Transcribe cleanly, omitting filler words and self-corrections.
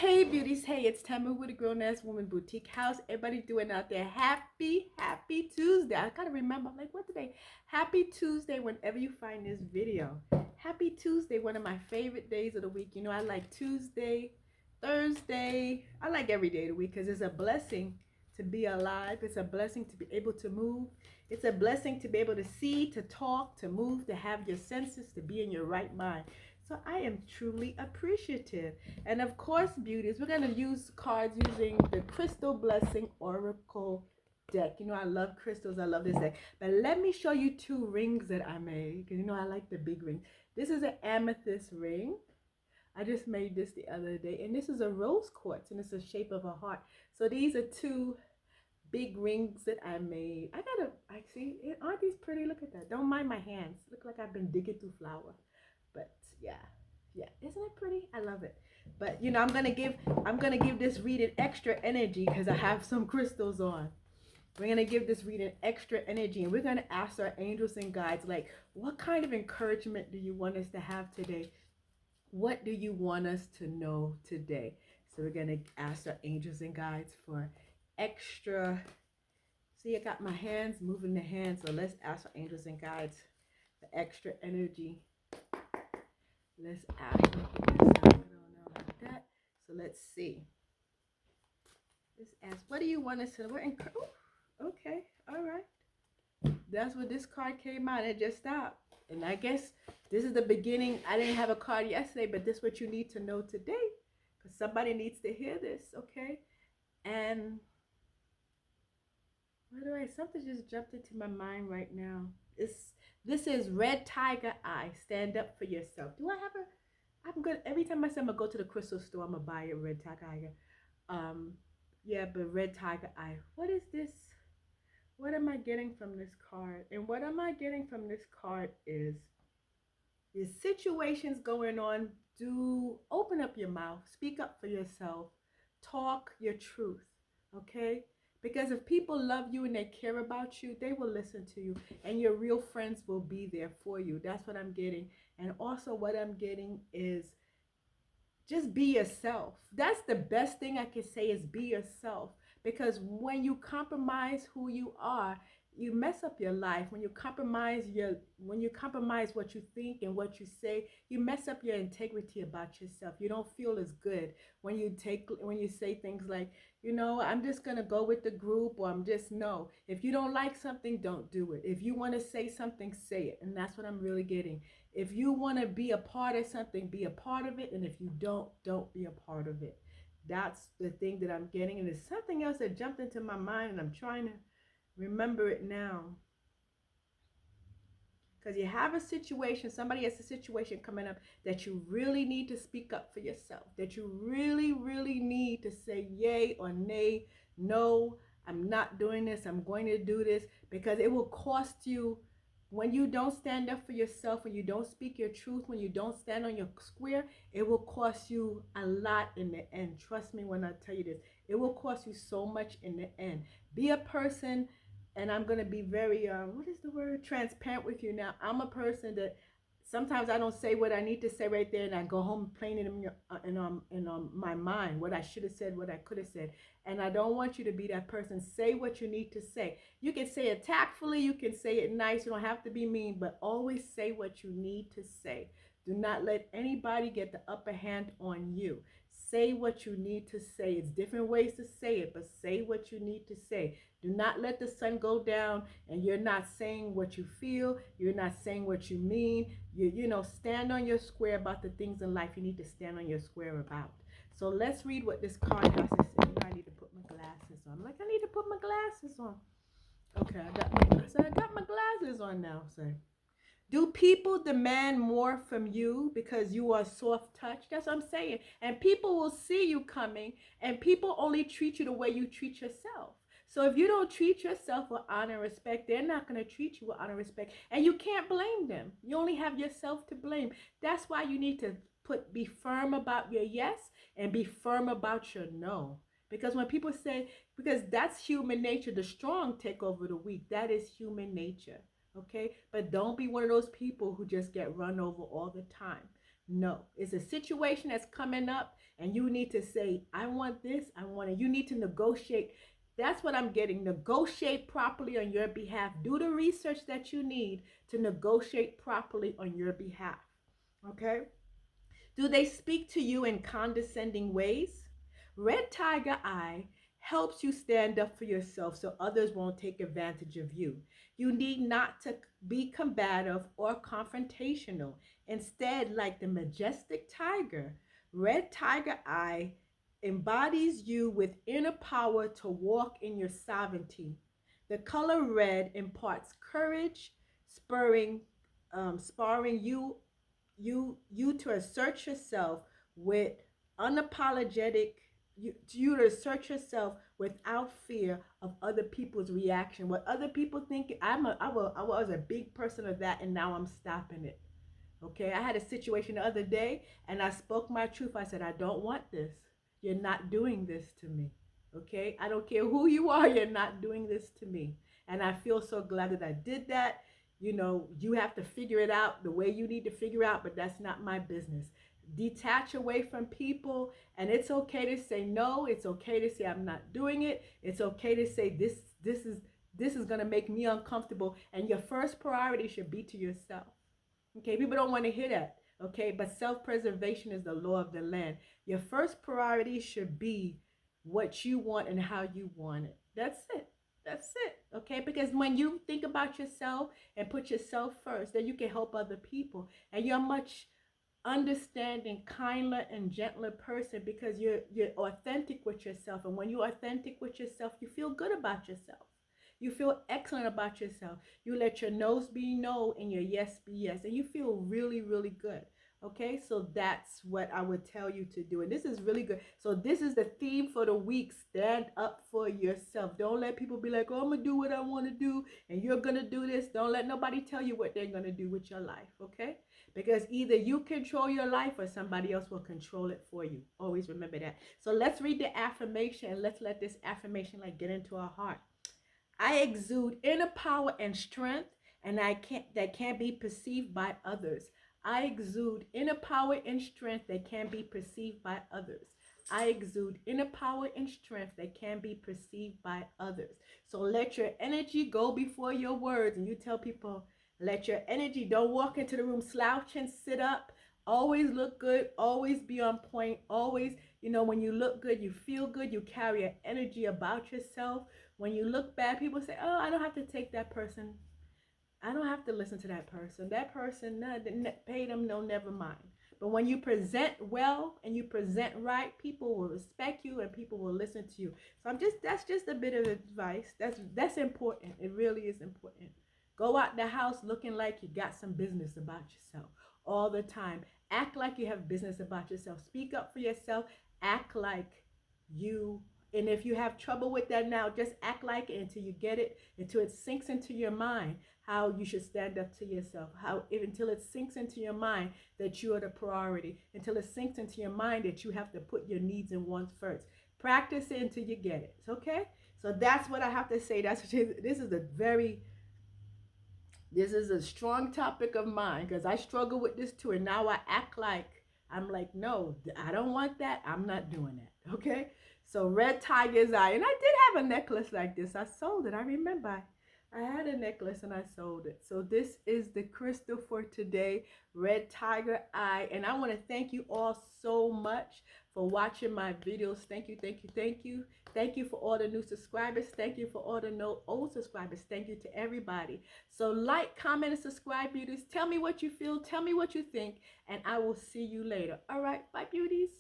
Hey beauties, hey, it's Tamara with a Grown Ass Woman Boutique. How's everybody doing out there? Happy Tuesday. I gotta remember, I'm like, what today? Happy Tuesday whenever you find this video. Happy Tuesday, one of my favorite days of the week. You know, I like Tuesday, Thursday. I like every day of the week because it's a blessing to be alive. It's a blessing to be able to move. It's a blessing to be able to see, to talk, to move, to have your senses, to be in your right mind. So I am truly appreciative. And of course, beauties, we're going to use cards using the Crystal Blessing Oracle deck. You know, I love crystals. I love this deck. But let me show you two rings that I made. Because, you know, I like the big ring. This is an amethyst ring. I just made this the other day. And this is a rose quartz. And it's the shape of a heart. So these are two big rings that I made. I see, aren't these pretty? Look at that. Don't mind my hands. Look like I've been digging through flour. But yeah, isn't it pretty? I love it. But you know, I'm gonna give this reading extra energy because I have some crystals on. We're gonna give this reading extra energy, and we're gonna ask our angels and guides, like, what kind of encouragement do you want us to have today? What do you want us to know today? So we're gonna ask our angels and guides for extra. See, I got my hands moving the hands, so let's ask our angels and guides for extra energy. Let's add a little bit of like that. So let's see. Let's ask, what do you want us to? Okay, all right. That's what this card came out. It just stopped. And I guess this is the beginning. I didn't have a card yesterday, but this is what you need to know today. Because somebody needs to hear this, okay? And something just jumped into my mind right now. This is Red Tiger Eye. Stand up for yourself. Do I have I'm good. Every time I say I'm gonna go to the crystal store, I'm gonna buy a Red Tiger Eye. Yeah, but Red Tiger Eye. What is this? What am I getting from this card? And what am I getting from this card is situations going on. Do open up your mouth. Speak up for yourself. Talk your truth. Okay? Because if people love you and they care about you, they will listen to you. And your real friends will be there for you. That's what I'm getting. And also what I'm getting is just be yourself. That's the best thing I can say is be yourself. Because when you compromise who you are, you mess up your life. When you compromise what you think and what you say, you mess up your integrity about yourself. You don't feel as good when you say things like, you know, I'm just gonna go with the group, or I'm just no. If you don't like something, don't do it. If you want to say something, say it. And that's what I'm really getting. If you want to be a part of something, be a part of it. And if you don't be a part of it. That's the thing that I'm getting. And there's something else that jumped into my mind, and I'm trying to remember it now. Because you have a situation, somebody has a situation coming up that you really need to speak up for yourself. That you really need to say yay or nay. No, I'm not doing this. I'm going to do this. Because it will cost you. When you don't stand up for yourself, when you don't speak your truth, when you don't stand on your square, it will cost you a lot in the end. Trust me when I tell you this. It will cost you so much in the end. Be a person, and I'm going to be very, what is the word? Transparent with you now. I'm a person that sometimes I don't say what I need to say right there, and I go home playing it in my mind, what I should have said, what I could have said. And I don't want you to be that person. Say what you need to say. You can say it tactfully, you can say it nice, you don't have to be mean, but always say what you need to say. Do not let anybody get the upper hand on you. Say what you need to say. It's different ways to say it, but say what you need to say. Do not let the sun go down and you're not saying what you feel. You're not saying what you mean. You know, stand on your square about the things in life you need to stand on your square about. So let's read what this card has to say. I need to put my glasses on. I'm like, I need to put my glasses on. Okay, I got my glasses on now. Say, do people demand more from you because you are soft touch? That's what I'm saying. And people will see you coming, and people only treat you the way you treat yourself. So if you don't treat yourself with honor and respect, they're not going to treat you with honor and respect. And you can't blame them. You only have yourself to blame. That's why you need to be firm about your yes and be firm about your no. Because when people say, because that's human nature, the strong take over the weak. That is human nature. Okay, but don't be one of those people who just get run over all the time. No, it's a situation that's coming up, and you need to say, I want this, I want it. You need to negotiate. That's what I'm getting. Negotiate properly on your behalf. Do the research that you need to negotiate properly on your behalf. Okay? Do they speak to you in condescending ways? Red Tiger Eye helps you stand up for yourself so others won't take advantage of you. You need not to be combative or confrontational. Instead, like the majestic tiger, Red Tiger Eye embodies you with inner power to walk in your sovereignty. The color red imparts courage, spurring, sparring you to assert yourself with unapologetic, you to assert yourself without fear of other people's reaction. What other people think, I was a big person of that, and now I'm stopping it. Okay, I had a situation the other day, and I spoke my truth. I said, I don't want this. You're not doing this to me. Okay, I don't care who you are, you're not doing this to me. And I feel so glad that I did that. You know, you have to figure it out the way you need to figure out, but that's not my business. Detach away from people, and it's okay to say no. It's okay to say I'm not doing it. It's okay to say this is going to make me uncomfortable, and your first priority should be to yourself. Okay, people don't want to hear that. Okay, but self-preservation is the law of the land. Your first priority should be what you want and how you want it. That's it. That's it. Okay, because when you think about yourself and put yourself first, then you can help other people, and you're much understanding, kinder and gentler person because you're authentic with yourself. And when you're authentic with yourself, you feel good about yourself. You feel excellent about yourself. You let your no's be no and your yes be yes. And you feel really, really good. Okay, so that's what I would tell you to do. And this is really good. So this is the theme for the week. Stand up for yourself. Don't let people be like, oh, I'm going to do what I want to do, and you're going to do this. Don't let nobody tell you what they're going to do with your life, okay? Because either you control your life or somebody else will control it for you. Always remember that. So let's read the affirmation, and let's let this affirmation get into our heart. I exude inner power and strength, and that can't be perceived by others. I exude inner power and strength that can be perceived by others. I exude inner power and strength that can be perceived by others. So let your energy go before your words, and you tell people, let your energy, don't walk into the room slouch and sit up. Always look good, always be on point, always, when you look good, you feel good, you carry an energy about yourself. When you look bad, people say, oh, I don't have to take that person. I don't have to listen to that person. That person, pay them, no, never mind. But when you present well and you present right, people will respect you and people will listen to you. So that's just a bit of advice. That's important. It really is important. Go out the house looking like you got some business about yourself all the time. Act like you have business about yourself. Speak up for yourself. Act like you. And if you have trouble with that now, just act like it until you get it, until it sinks into your mind how you should stand up to yourself, until it sinks into your mind that you are the priority, until it sinks into your mind that you have to put your needs and wants first. Practice it until you get it, okay? So that's what I have to say. This is a strong topic of mine because I struggle with this too, and now I act like I'm like, no, I don't want that. I'm not doing that, okay? So Red Tiger's Eye, and I did have a necklace like this. I sold it. I remember I had a necklace and I sold it. So this is the crystal for today, Red Tiger Eye. And I want to thank you all so much for watching my videos. Thank you, thank you, thank you. Thank you for all the new subscribers. Thank you for all the old subscribers. Thank you to everybody. So like, comment, and subscribe, beauties. Tell me what you feel. Tell me what you think. And I will see you later. All right, bye, beauties.